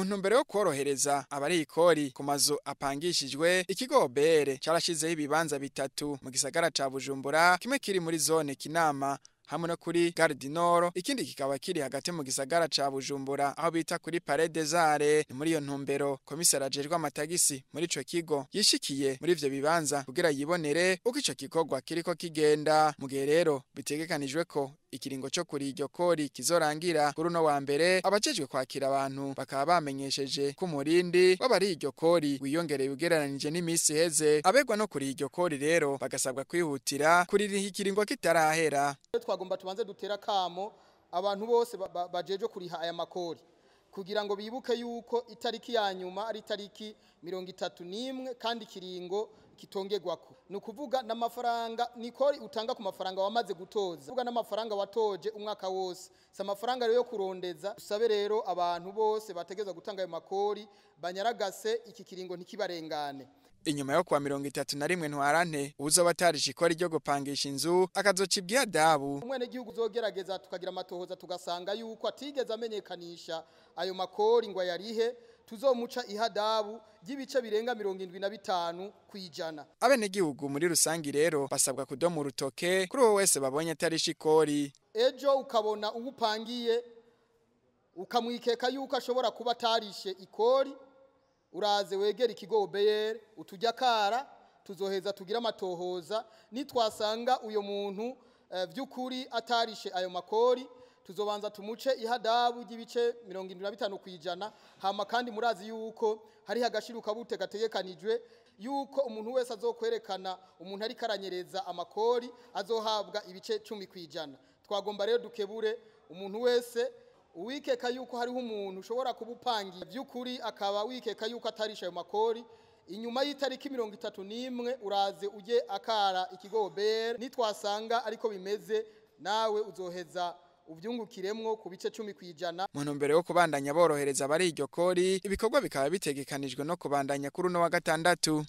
mu ntumbero yo kworohereza abari ikori ku mazu apangishijwe ikigo OBR carashizeho ibibanza bitatu mu gisagara ca Bujumbura, kimwe kiri muri zone Kinama hamwe no kuri Gare du Nord, ikindi kikaba kiri hagati mu gisagara ca Bujumbura aho bita kuri Palais des Arts. Muri iyo ntumbero komisari ajejwe amatagisi muri ico kigo yishikiye muri ivyo bibanza kugira yibonere uko ico gikorwa kiriko kigenda. Mu gihe rero bitegekanijwe ko ikiringo cyo kuri iryo kori kizorangira kuri uno wa mbere, abajejwe kwakira abantu bakaba bamenyesheje ko umurindi w'abari iryo kori wiyongereye ugereranije n'imisi heze. Abegwa no kuri iryo kori rero bagasabwa kwihutira kuririha ikiringo kitarahera. Twagomba tubanze dutera kamo abantu bose bajejwe kuriha aya makori kugira ngo bibuke yuko itariki ya nyuma ari itariki 31 kandi kiringo kitongerwako. Nukuvuga n'amafaranga nikori utanga ku mafaranga wamaze gutoza. Kuvuga n'amafaranga watoje umwaka wose. Sa amafaranga rero yo kurondeza. Usabe rero abantu bose bategeza gutanga ayo makori banyaragase iki kiringo ntikibarengane. Inyuma yo kwa 31 ntwarante uzo batarije ikora ryo gupangisha inzu akazocibwa adabu. Umwene gihugu uzogerageza tukagira amatohoza tugasanga yuko atigeze amenyekanisha ayo makori ngo yarihe, tuzomuca ihadabu ry'ibice birenga 75 kwijana. Abene gihugu muri rusangi rero basabwa kudoma urutoke kuri wowe wese babonye atarisha ikori. Ejo ukabona ubupangiye ukamwikeka yuko ashobora kuba tarishe ikori, uraze wegera ikigo OBR utujya kara tuzoheza tugira amatohoza. Nitwasanga uyo muntu vy'ukuri atarishe ayo makori tuzobanza tumuce ihadabu ry'ibice 75 kwijana. Hama kandi murazi yuko hari hagashiruka bute gategekanijwe yuko umuntu wese azokwerekana umuntu ari karanyereza amakori azohabwa ibice 10 kwijana. Twagomba rero dukebure umuntu wese uwikeka yuko hariho umuntu ushobora kubupangira vy'ukuri akaba wikeka yuko atarisha ayo makori, inyuma y'itariki 31 uraze uje akara ikigo OBR. Nitwasanga ariko bimeze nawe uzoheza uvyungukiremwo ku bice 10 kwijana. Mu ntumbero yo kubandanya borohereza abari iryo kori, ibikorwa bikaba bitegekanijwe no kubandanya kuri uno wa gatandatu.